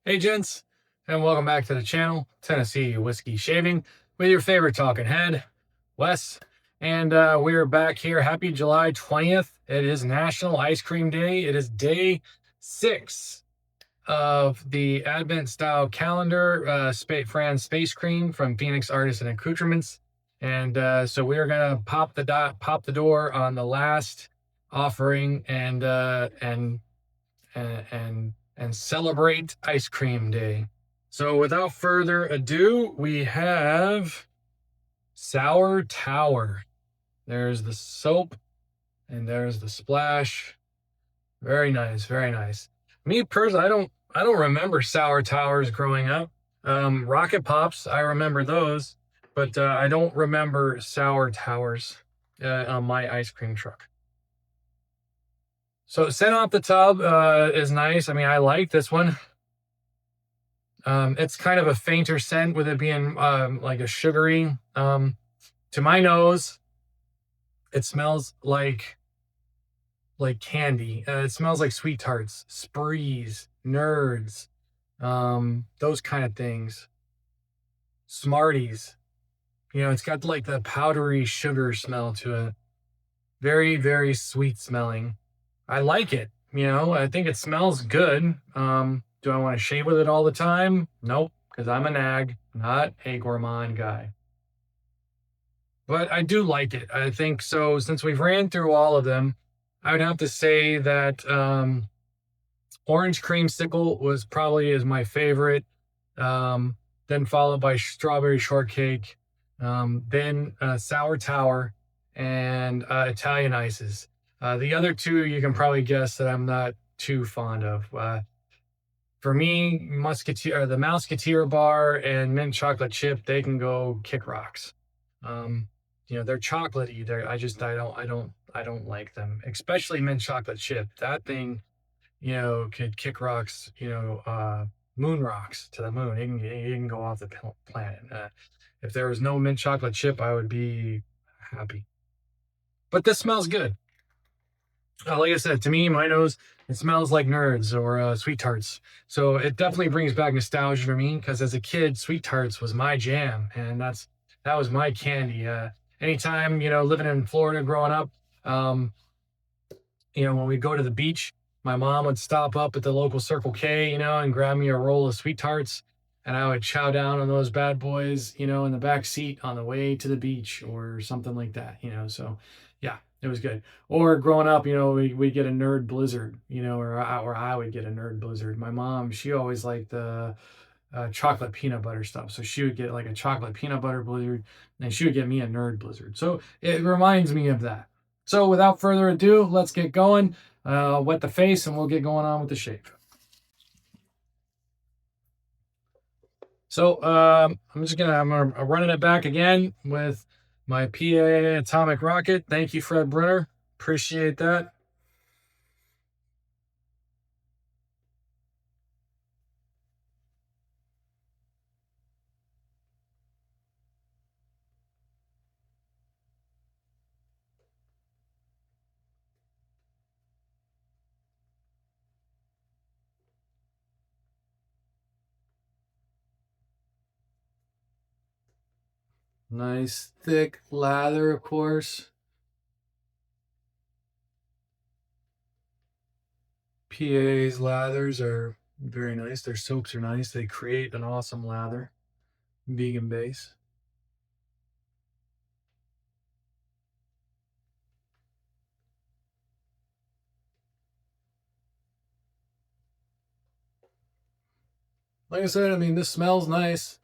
Hey gents, and welcome back to the channel, Tennessee Whiskey Shaving, with your favorite talking head, Wes. And we're back here. Happy July 20th. It is National Ice Cream Day. It is day 6 of the Advent style calendar, Fran Space Cream from Phoenix Artisan Accoutrements. And so we are gonna pop the door on the last offering and celebrate Ice Cream Day. So without further ado, we have Sour Tower. There's the soap and there's the splash. Very nice, very nice. Me personally, I don't remember Sour Towers growing up. Rocket Pops, I remember those, but I don't remember Sour Towers on my ice cream truck. So scent off the tub is nice. I mean, I like this one. It's kind of a fainter scent with it being like a sugary. To my nose, it smells like candy. It smells like sweet tarts, sprees, nerds, those kind of things. Smarties. You know, it's got like the powdery sugar smell to it. Very, very sweet smelling. I like it. You know, I think it smells good. Do I want to shave with it all the time? Nope, because I'm a nag, not a gourmand guy. But I do like it. I think so. Since we've ran through all of them, I would have to say that orange creamsicle was probably is my favorite. Then followed by strawberry shortcake, then sour tower, and Italian ices. The other two you can probably guess that I'm not too fond of. For me, Musketeer, the Mouseketeer bar and mint chocolate chip, they can go kick rocks. Um, you know, they're chocolatey. I don't like them, especially mint chocolate chip. That thing, you know, could kick rocks. You know, moon rocks to the moon. It can go off the planet. If there was no mint chocolate chip, I would be happy. But this smells good. Like I said, to me, my nose, it smells like nerds or sweet tarts. So it definitely brings back nostalgia for me because as a kid, sweet tarts was my jam, and that was my candy. Anytime, you know, living in Florida growing up, um, you know, when we go to the beach, my mom would stop up at the local Circle K, you know, and grab me a roll of sweet tarts, and I would chow down on those bad boys, you know, in the back seat on the way to the beach or something like that, you know. So, yeah, it was good. Or growing up, you know, we get a nerd blizzard, you know, or I would get a nerd blizzard. My mom, she always liked the chocolate peanut butter stuff. So she would get like a chocolate peanut butter blizzard, and she would get me a nerd blizzard. So it reminds me of that. So without further ado, let's get going. Wet the face, and we'll get going on with the shave. So I'm running it back again with my PA Atomic Rocket. Thank you, Fred Brunner. Appreciate that. Nice thick lather, of course. PA's lathers are very nice. Their soaps are nice. They create an awesome lather, vegan base. Like I said, I mean, this smells nice.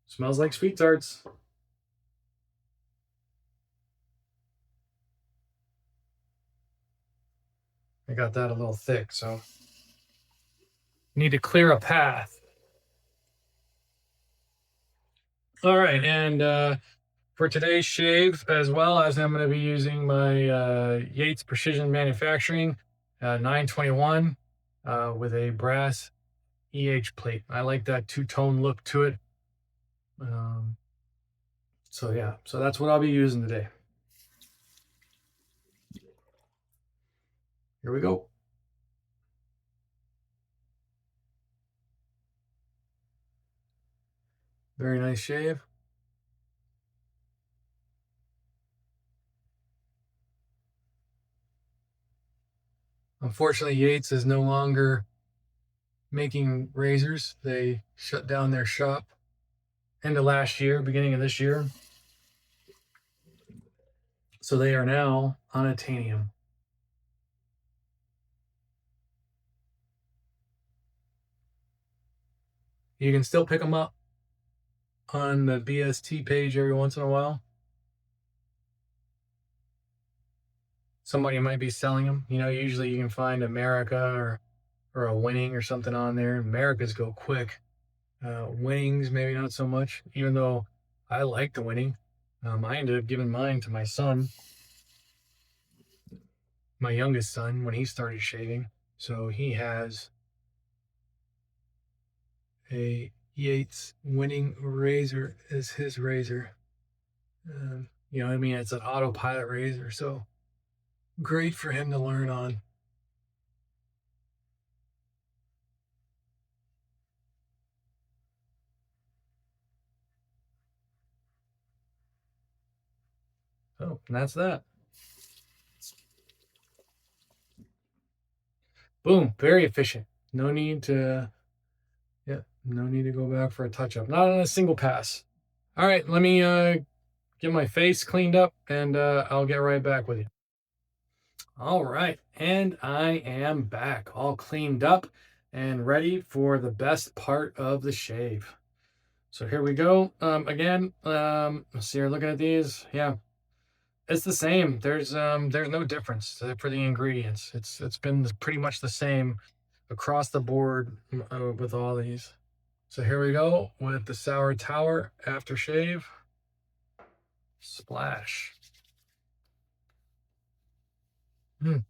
Smells like sweet tarts. I got that a little thick, so need to clear a path. All right, and for today's shave, as well as I'm going to be using my Yates Precision Manufacturing 921 with a brass plate. I like that two-tone look to it. Um, so yeah, so that's what I'll be using today. Here we go. Very nice shave. Unfortunately, Yates is no longer making razors. They shut down their shop end of last year, beginning of this year. So they are now on Titanium. You can still pick them up on the BST page every once in a while. Somebody might be selling them. You know, usually you can find America or a Winning or something on there. Americas go quick. Winnings, maybe not so much, even though I like the Winning. I ended up giving mine to my son, my youngest son, when he started shaving. So he has a Yates Winning razor as his razor. You know what I mean? It's an autopilot razor, so great for him to learn on. Oh, and that's that. Boom, very efficient. No need to, yeah, no need to go back for a touch up. Not on a single pass. All right, let me get my face cleaned up and I'll get right back with you. All right, and I am back, all cleaned up and ready for the best part of the shave. So here we go. Again, let's see, you're looking at these. Yeah, it's the same. There's no difference for the ingredients. It's been pretty much the same across the board with all these. So here we go with the Sour Tower aftershave. Splash. Mm.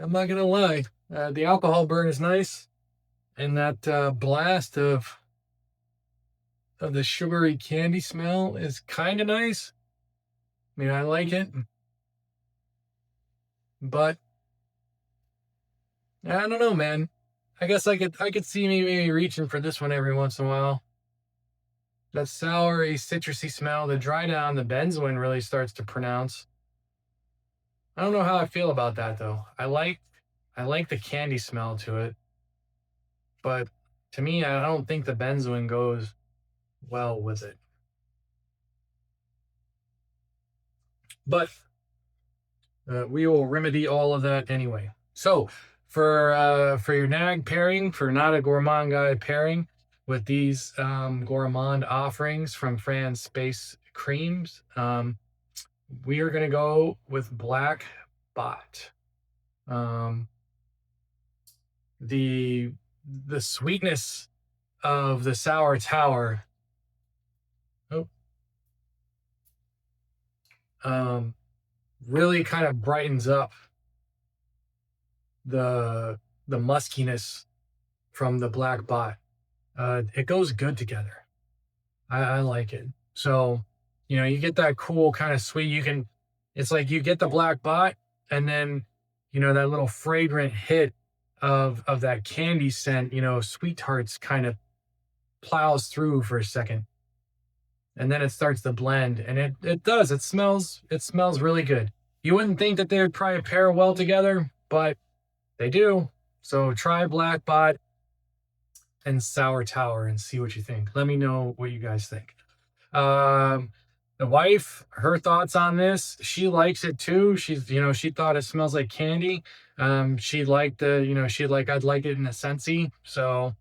I'm not gonna lie, the alcohol burn is nice, and that blast of the sugary candy smell is kind of nice. I mean, I like it, but I don't know, man. I guess I could see me maybe reaching for this one every once in a while. That soury, citrusy smell, the dry down, the benzoin really starts to pronounce. I don't know how I feel about that though. I like the candy smell to it, but to me, I don't think the benzoin goes well with it. But we will remedy all of that anyway. So for your nag pairing, for not a gourmand guy pairing with these gourmand offerings from Fran's Space Creams, we are gonna go with Black Bot. Um, the the sweetness of the Sour Tower. Oh, um, really kind of brightens up the muskiness from the Black Bot. It goes good together. I like it. So, you know, you get that cool kind of sweet. It's like you get the Black Bot, and then, you know, that little fragrant hit of that candy scent. You know, Sweet Tarts kind of plows through for a second, and then it starts to blend, and it does. It smells really good. You wouldn't think that they would probably pair well together, but they do. So try Black Bot and Sour Tower and see what you think. Let me know what you guys think. Um, the wife, her thoughts on this, she likes it too. She thought it smells like candy. She liked I'd like it in a scentsy. So,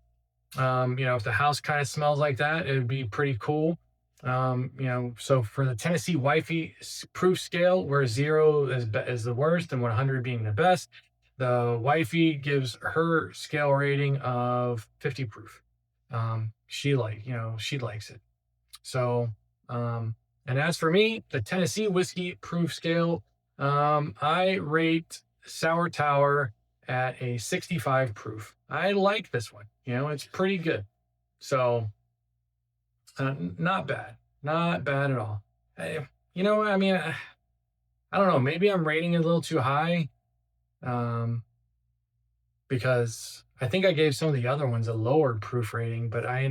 if the house kind of smells like that, it would be pretty cool. So for the Tennessee Wifey proof scale, where 0 is the worst and 100 being the best, the Wifey gives her scale rating of 50 proof. She likes it. So, and as for me, the Tennessee whiskey proof scale, I rate Sour Tower at a 65 proof. I like this one. You know, it's pretty good. So, not bad. Not bad at all. I mean, I don't know. Maybe I'm rating it a little too high, um, because I think I gave some of the other ones a lower proof rating, but I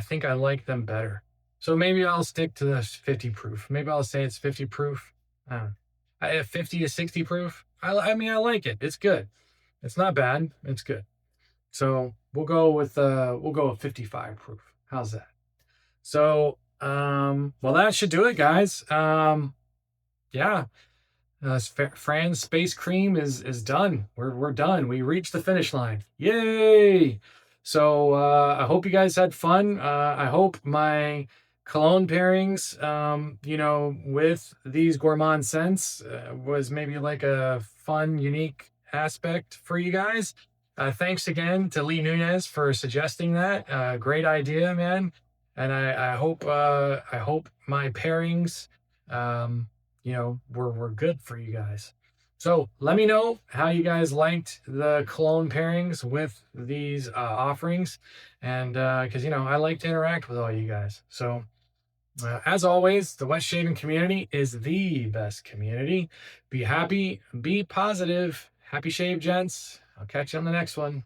think I like them better. So maybe I'll stick to the 50 proof. Maybe I'll say it's 50 proof. I have 50 to 60 proof. I mean, I like it. It's good. It's not bad. It's good. So we'll go with 55 proof. How's that? So well, that should do it, guys. Yeah, Fran's space cream is done. We're done. We reached the finish line. Yay! So I hope you guys had fun. I hope my cologne pairings, with these gourmand scents, was maybe like a fun, unique aspect for you guys. Thanks again to Lee Nunez for suggesting that. Great idea, man. And I hope my pairings. Were good for you guys. So let me know how you guys liked the cologne pairings with these offerings. And because, I like to interact with all you guys. So as always, the West Shaving community is the best community. Be happy, be positive. Happy shave, gents. I'll catch you on the next one.